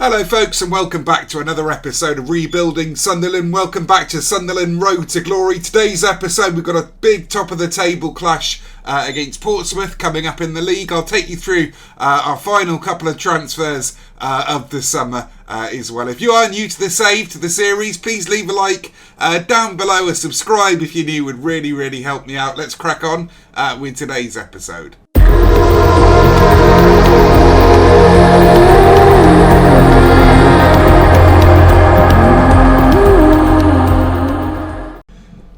Hello folks and welcome back to another episode of Rebuilding Sunderland. Welcome back to Sunderland Road to Glory. Today's episode we've got a big top of the table clash against Portsmouth coming up in the league. I'll take you through our final couple of transfers of the summer as well. If you are new to the series, please leave a like down below. A subscribe if you're new would really help me out. Let's crack on with today's episode.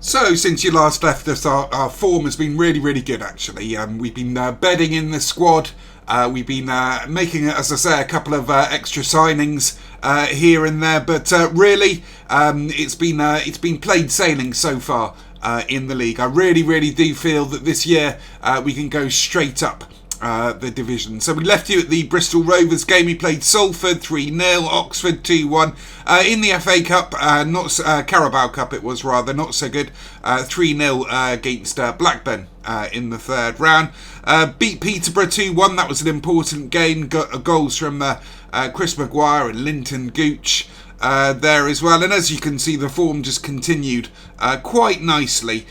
So, since you last left us, our form has been really good, actually. We've been bedding in the squad. We've been making, as I say, a couple of extra signings here and there. But really, it's been plain sailing so far in the league. I really do feel that this year we can go straight up the division. So we left you at the Bristol Rovers game. We played Salford 3-0, Oxford 2-1. In the FA Cup, Carabao Cup it was rather, not so good. 3-0 against Blackburn in the third round. Beat Peterborough 2-1. That was an important game. Got goals from Chris Maguire and Linton Gooch there as well. And as you can see, the form just continued quite nicely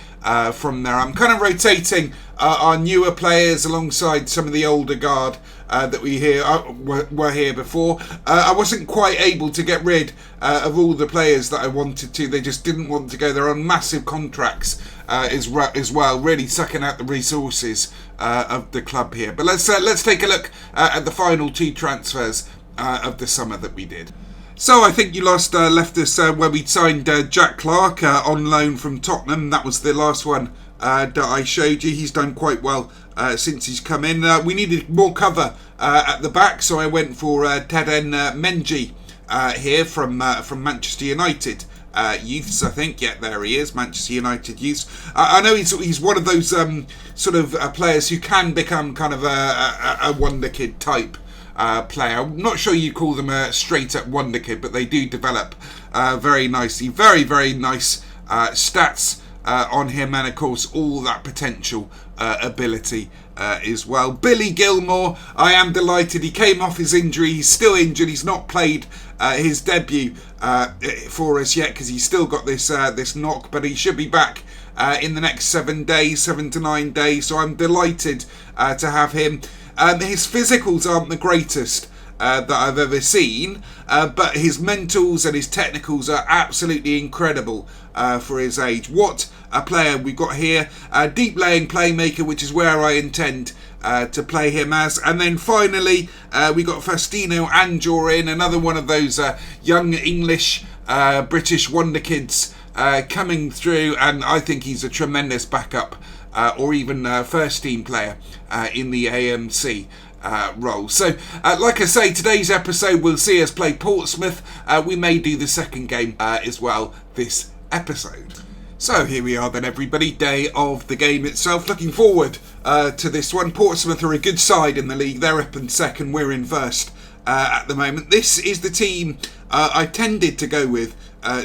from there. I'm kind of rotating our newer players alongside some of the older guard that were here before. I wasn't quite able to get rid of all the players that I wanted to. They just didn't want to go. They're on massive contracts as well, really sucking out the resources of the club here. But let's take a look at the final two transfers of the summer that we did. So I think you last left us where we signed Jack Clark on loan from Tottenham. That was the last one that I showed you. He's done quite well since he's come in. We needed more cover at the back, so I went for Teden Menji here from Manchester United youths, I think. Yeah, there he is, Manchester United youths. I know he's one of those sort of players who can become kind of a wonder kid type player. I'm not sure you call them a straight up wonder kid, but they do develop very nicely. Very nice stats on him, and of course all that potential ability as well. Billy Gilmore, I am delighted. He came off his injury. He's still injured. He's not played his debut for us yet because he's still got this knock, but he should be back in the next 7 to 9 days. So I'm delighted to have him. His physicals aren't the greatest that I've ever seen, but his mentals and his technicals are absolutely incredible for his age. What a player we've got here. Deep laying playmaker, which is where I intend to play him as. And then finally, we got Faustino Anjor in, another one of those young English British wonder kids coming through, and I think he's a tremendous backup or even first team player in the AMC role. So like I say, today's episode will see us play Portsmouth. We may do the second game as well this episode. So here we are then, everybody, day of the game itself. Looking forward to this one. Portsmouth are a good side in the league. They're up in second, we're in first at the moment. This is the team I tended to go with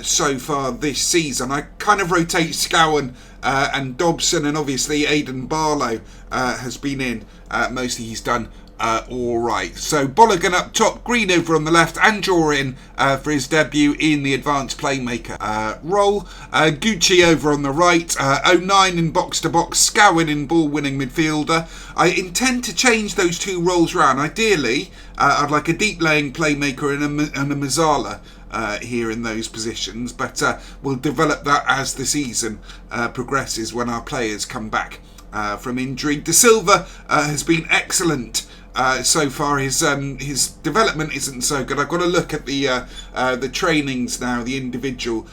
so far this season. I kind of rotate Scowen and Dobson, and obviously Aidan Barlow has been in. Mostly he's done all right. So Bolligan up top, Green over on the left, Anjor in for his debut in the advanced playmaker role. Gucci over on the right, 09 in box to box, Scowen in ball winning midfielder. I intend to change those two roles round. Ideally, I'd like a deep laying playmaker and a Mazzala here in those positions, but we'll develop that as the season progresses when our players come back from injury. De Silva has been excellent so far. His development isn't so good. I've got to look at the trainings now, the individual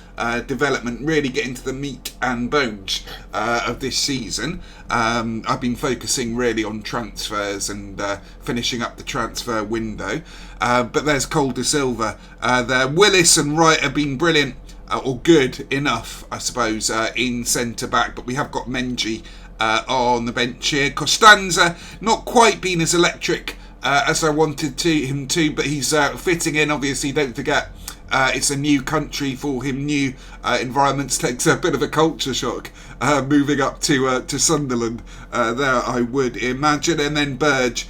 development, really get into the meat and bones of this season. I've been focusing really on transfers and finishing up the transfer window. But there's Cole De Silva there. Willis and Wright have been brilliant, or good enough, I suppose, in centre back. But we have got Menji on the bench here. Costanza not quite been as electric as I wanted him to, but he's fitting in. Obviously, don't forget it's a new country for him, new environments. Takes a bit of a culture shock moving up to Sunderland there, I would imagine. And then Burge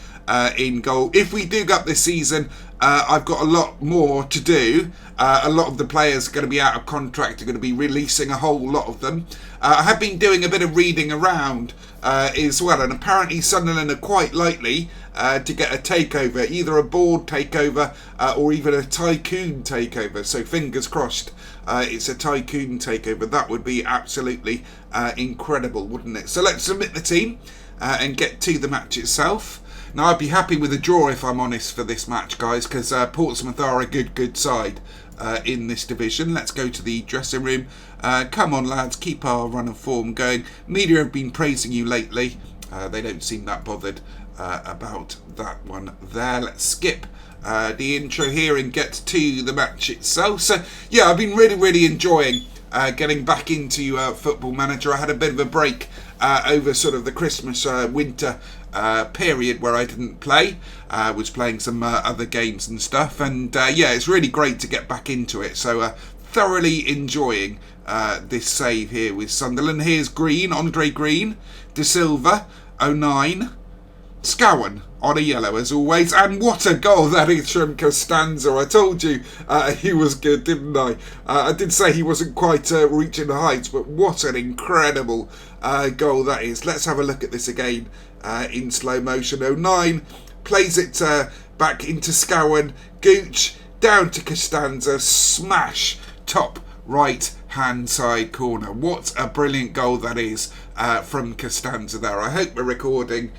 in goal. If we do go up this season, I've got a lot more to do. A lot of the players are going to be out of contract, are going to be releasing a whole lot of them. I have been doing a bit of reading around as well, and apparently Sunderland are quite likely to get a takeover, either a board takeover or even a tycoon takeover. So fingers crossed it's a tycoon takeover. That would be absolutely incredible, wouldn't it? So let's submit the team and get to the match itself. Now, I'd be happy with a draw, if I'm honest, for this match, guys, because Portsmouth are a good side in this division. Let's go to the dressing room. Come on, lads, keep our run of form going. Media have been praising you lately. They don't seem that bothered about that one there. Let's skip the intro here and get to the match itself. So, yeah, I've been really enjoying getting back into Football Manager. I had a bit of a break over sort of the Christmas winter period where I didn't play. Was playing some other games and stuff, and yeah, it's really great to get back into it. So thoroughly enjoying this save here with Sunderland. Here's Green, Andre Green, De Silva, 09, Scowen on a yellow as always, and what a goal that is from Costanza. I told you he was good, didn't I? I did say he wasn't quite reaching the heights, but what an incredible goal that is. Let's have a look at this again in slow motion. 09 plays it back into Scowen, Gooch down to Costanza, smash, top right hand side corner. What a brilliant goal that is from Costanza there. I hope we're recording.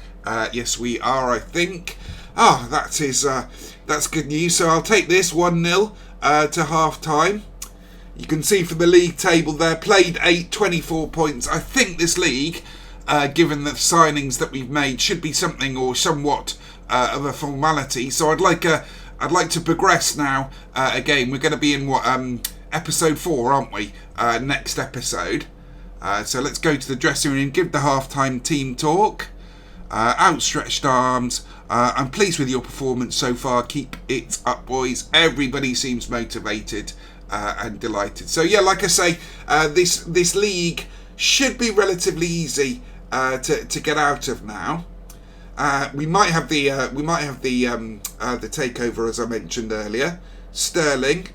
Yes, we are, I think. That's good news. So I'll take this 1-0 to half time. You can see from the league table there, played 8, 24 points. I think this league, given the signings that we've made, should be something or somewhat of a formality. So I'd like to progress now. Again, we're going to be in episode 4, aren't we? Next episode. So let's go to the dressing room, give the half-time team talk. Outstretched arms. I'm pleased with your performance so far. Keep it up, boys. Everybody seems motivated and delighted. So yeah, like I say, this league should be relatively easy to get out of now. We might have the takeover, as I mentioned earlier. Sterling,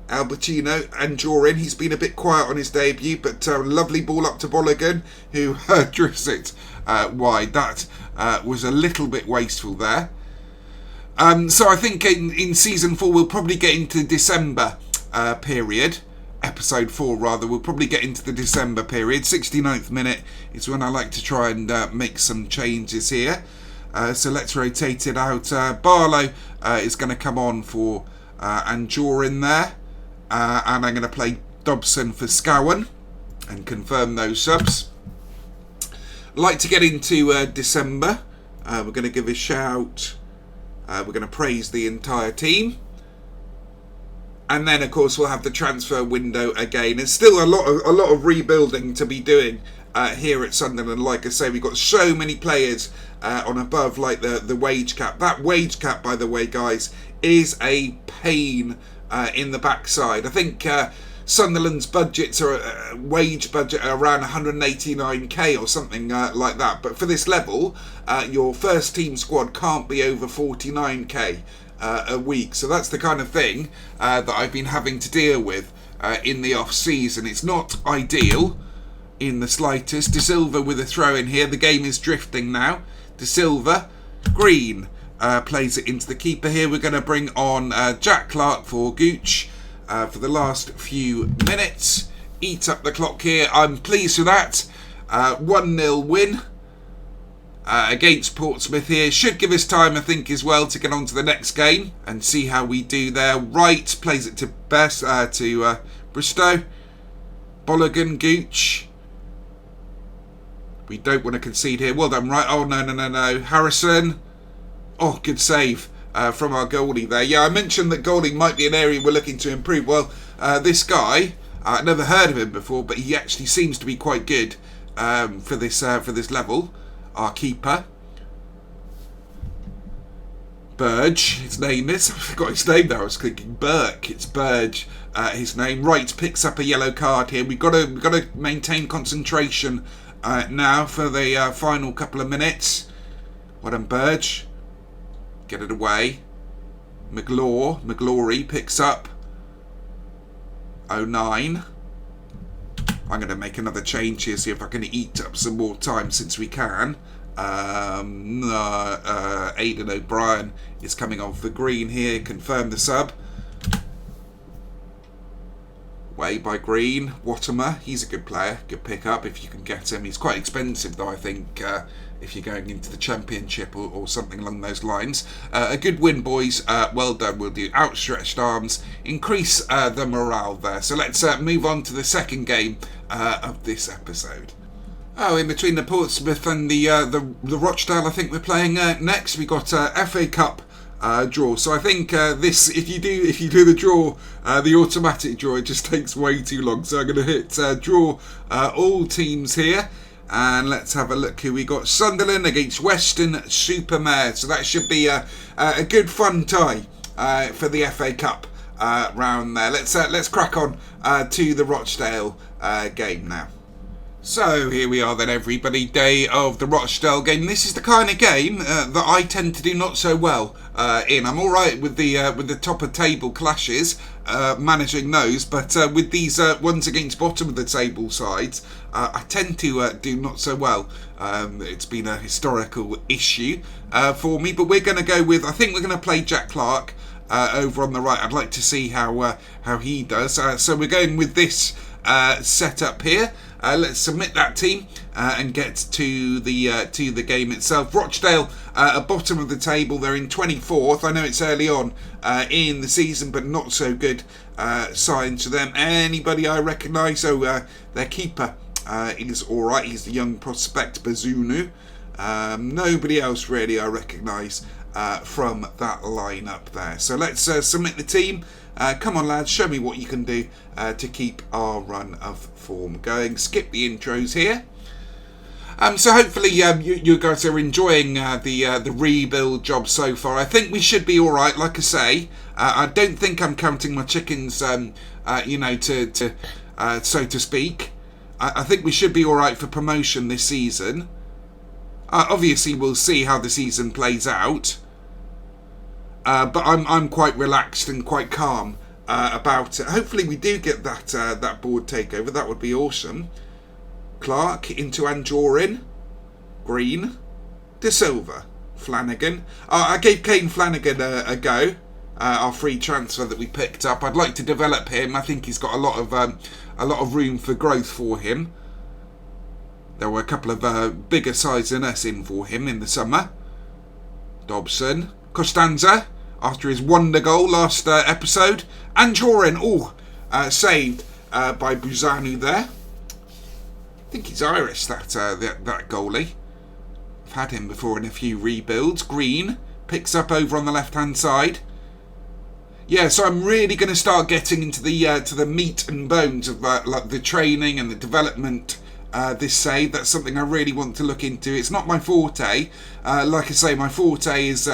Albertino and Jorin. He's been a bit quiet on his debut, but lovely ball up to Bologun, who drifts it wide. That was a little bit wasteful there. So I think in season 4 we'll probably get into December period. Episode 4 rather. We'll probably get into the December period. 69th minute is when I like to try and make some changes here. So let's rotate it out. Barlow is going to come on for Anjorin there. And I'm going to play Dobson for Scowen and confirm those subs. Like to get into December. We're going to give a shout. We're going to praise the entire team. And then, of course, we'll have the transfer window again. There's still a lot of rebuilding to be doing here at Sunderland. Like I say, we've got so many players on above, like the wage cap. That wage cap, by the way, guys, is a pain in the backside. I think Sunderland's budgets are wage budget are around 189k or something like that. But for this level, your first team squad can't be over 49k a week. So that's the kind of thing that I've been having to deal with in the off season. It's not ideal in the slightest. De Silva with a throw in here. The game is drifting now. De Silva, Green plays it into the keeper here. We're going to bring on Jack Clark for Gooch for the last few minutes. Eat up the clock here. I'm pleased with that. 1-0 win against Portsmouth here. Should give us time, I think, as well to get on to the next game and see how we do there. Wright plays it to Bristow. Bologun, Gooch. We don't want to concede here. Well done, Wright. Oh, no. Harrison. Oh, good save from our goalie there. Yeah, I mentioned that goalie might be an area we're looking to improve. Well, this guy, I've never heard of him before, but he actually seems to be quite good for this level. Our keeper, Burge, his name is. I forgot his name there. I was thinking Burke. It's Burge. His name. Wright picks up a yellow card here. We've got to maintain concentration now for the final couple of minutes. Well done, Burge. Get it away. McGlory picks up. 09. I'm going to make another change here, see if I can eat up some more time since we can. Aidan O'Brien is coming on for Green here. Confirm the sub. Way by Green. Wattimer, he's a good player. Good pick up if you can get him. He's quite expensive though, I think, if you're going into the Championship or something along those lines. A good win, boys. Well done. We'll do outstretched arms. Increase the morale there. So let's move on to the second game of this episode. Oh, in between the Portsmouth and the Rochdale, I think we're playing next. We got FA Cup draw. So I think this, if you do the draw, the automatic draw, it just takes way too long. So I'm going to hit draw all teams here, and let's have a look who we got. Sunderland against Weston-super-Mare. So that should be a good fun tie for the FA Cup round there. Let's crack on to the Rochdale game now. So here we are then, everybody. Day of the Rochdale game. This is the kind of game that I tend to do not so well in. I'm all right with the top of table clashes, managing those, but with these ones against bottom of the table sides, I tend to do not so well. It's been a historical issue for me, but we're going to go with, I think we're going to play Jack Clark over on the right. I'd like to see how he does. So we're going with this setup here. Let's submit that team and get to the game itself. Rochdale at bottom of the table. They're in 24th. I know it's early on in the season, but not so good signs for them. Anybody I recognise? So their keeper is all right. He's the young prospect Bazunu. Nobody else really I recognise from that lineup there. So let's submit the team. Come on, lads, show me what you can do to keep our run of form going. Skip the intros here. So hopefully you guys are enjoying the rebuild job so far. I think we should be all right. Like I say, I don't think I'm counting my chickens, so to speak. I think we should be all right for promotion this season. Obviously, we'll see how the season plays out. But I'm quite relaxed and quite calm about it. Hopefully we do get that board takeover. That would be awesome. Clark into Anjorin. Green. De Silva. Flanagan. I gave Kane Flanagan a go. Our free transfer that we picked up. I'd like to develop him. I think he's got a lot of room for growth for him. There were a couple of bigger sides than us in for him in the summer. Dobson. Costanza, after his wonder goal last episode. Anjorin, saved by Buzanu there. I think he's Irish, that goalie. I've had him before in a few rebuilds. Green picks up over on the left-hand side. Yeah, so I'm really going to start getting into the meat and bones of like the training and the development. This save, that's something I really want to look into. It's not my forte. Like I say, my forte is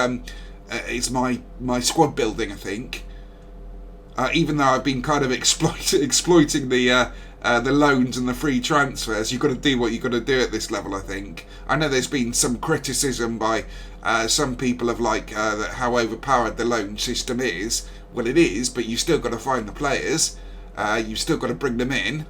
my squad building, I think. Even though I've been kind of exploiting the loans and the free transfers, you've got to do what you've got to do at this level, I think. I know there's been some criticism by some people of how overpowered the loan system is. Well, it is, but you've still got to find the players. You've still got to bring them in.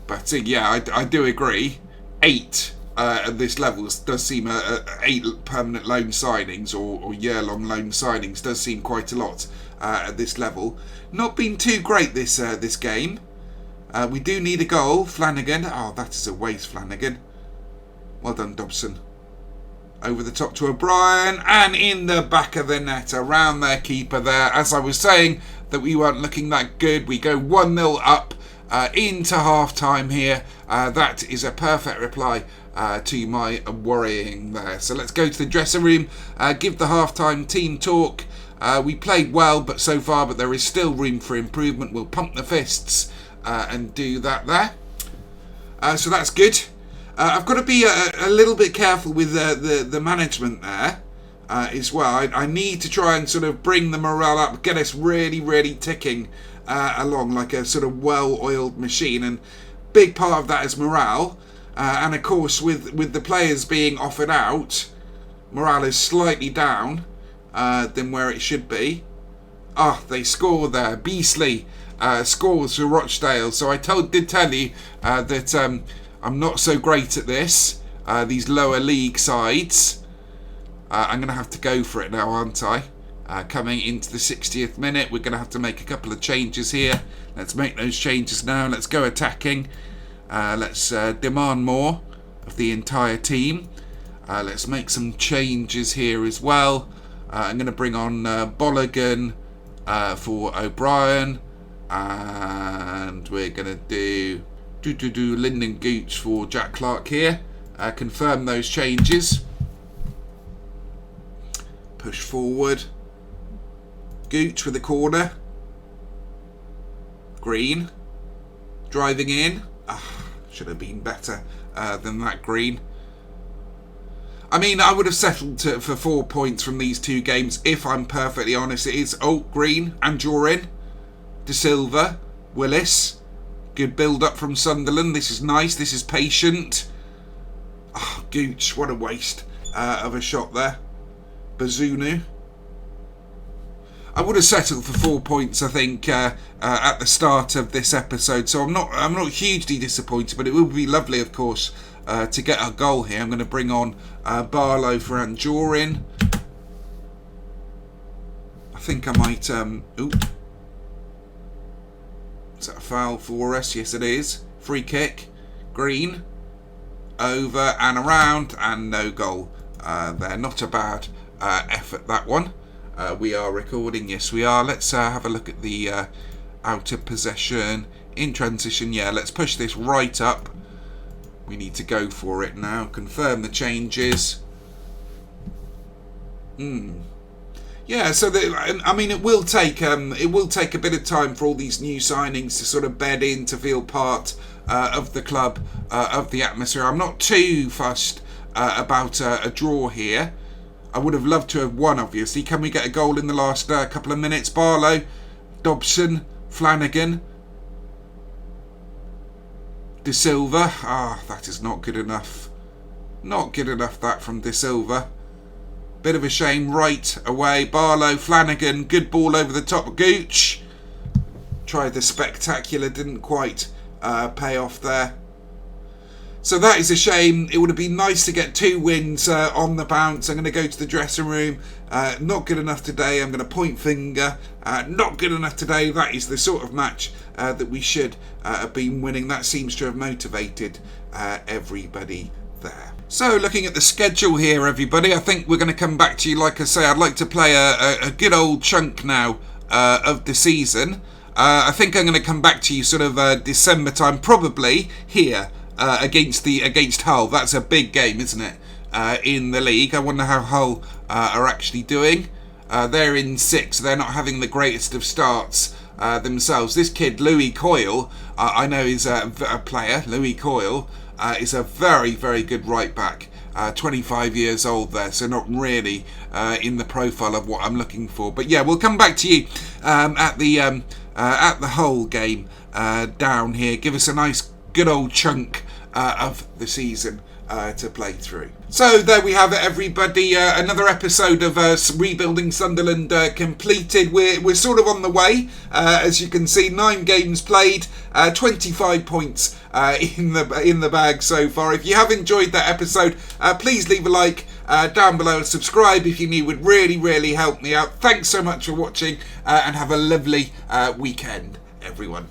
But yeah, I do agree. 8 at this level does seem 8 permanent loan signings or year-long loan signings does seem quite a lot at this level. Not been too great this game. We do need a goal. Flanagan. Oh, that is a waste, Flanagan. Well done, Dobson. Over the top to O'Brien and in the back of the net around their keeper there. As I was saying, that we weren't looking that good. We go 1-0 up. Into half-time here. That is a perfect reply to my worrying there. So let's go to the dressing room, give the half-time team talk. We played well but there is still room for improvement. We'll pump the fists and do that there. So that's good. I've got to be a little bit careful with the management there as well. I need to try and sort of bring the morale up, get us really, really ticking along like a sort of well-oiled machine, and big part of that is morale, and of course with the players being offered out, morale is slightly down than where it should be. They score there. Beasley scores for Rochdale. So I did tell you that I'm not so great at this. These lower league sides. I'm going to have to go for it now, aren't I? Coming into the 60th minute, we're going to have to make a couple of changes here. Let's make those changes now. Let's go attacking. Let's demand more of the entire team. Let's make some changes here as well. I'm going to bring on Bolligan for O'Brien. And we're going to do Lyndon Gooch for Jack Clark here. Confirm those changes. Push forward. Gooch with a corner. Green. Driving in. Should have been better than that, Green. I mean, I would have settled for 4 points from these two games, if I'm perfectly honest. It is Green and Jorin. De Silva. Willis. Good build-up from Sunderland. This is nice. This is patient. Gooch. What a waste of a shot there. Bazunu. I would have settled for 4 points, I think, at the start of this episode. So I'm not hugely disappointed, but it would be lovely, of course, to get a goal here. I'm going to bring on Barlow for Anjorin. I think I might. Is that a foul for us? Yes, it is. Free kick. Green. Over and around, and no goal. There, not a bad effort, that one. We are recording, yes we are. Let's have a look at the out of possession in transition. Yeah, let's push this right up. We need to go for it now. Confirm the changes. Yeah, so I mean, it will take a bit of time for all these new signings to sort of bed in, to feel part of the club, of the atmosphere. I'm not too fussed about a draw here. I would have loved to have won, obviously. Can we get a goal in the last couple of minutes? Barlow, Dobson, Flanagan, De Silva. That is not good enough. Not good enough, that, from De Silva. Bit of a shame. Right away. Barlow, Flanagan. Good ball over the top. Gooch. Tried the spectacular. Didn't quite pay off there. So that is a shame. It would have been nice to get 2 wins on the bounce. I'm going to go to the dressing room. Not good enough today. I'm going to point finger. Not good enough today. That is the sort of match that we should have been winning. That seems to have motivated everybody there. So looking at the schedule here, everybody, I think we're going to come back to you. Like I say, I'd like to play a good old chunk now of the season. I think I'm going to come back to you sort of December time, probably here. Against Hull. That's a big game, isn't it? In the league. I wonder how Hull are actually doing. They're in 6th. They're not having the greatest of starts themselves. This kid, Louis Coyle, I know is a player. Louis Coyle is a very, very good right back. 25 years old there, so not really in the profile of what I'm looking for. But yeah, we'll come back to you at the Hull game down here. Give us a nice good old chunk of the season to play through. So there we have it, everybody. Another episode of Rebuilding Sunderland completed. We're sort of on the way. As you can see, 9 games played, 25 points in the bag so far. If you have enjoyed that episode, please leave a like down below and subscribe if you knew. Would really, really help me out. Thanks so much for watching, and have a lovely weekend, everyone.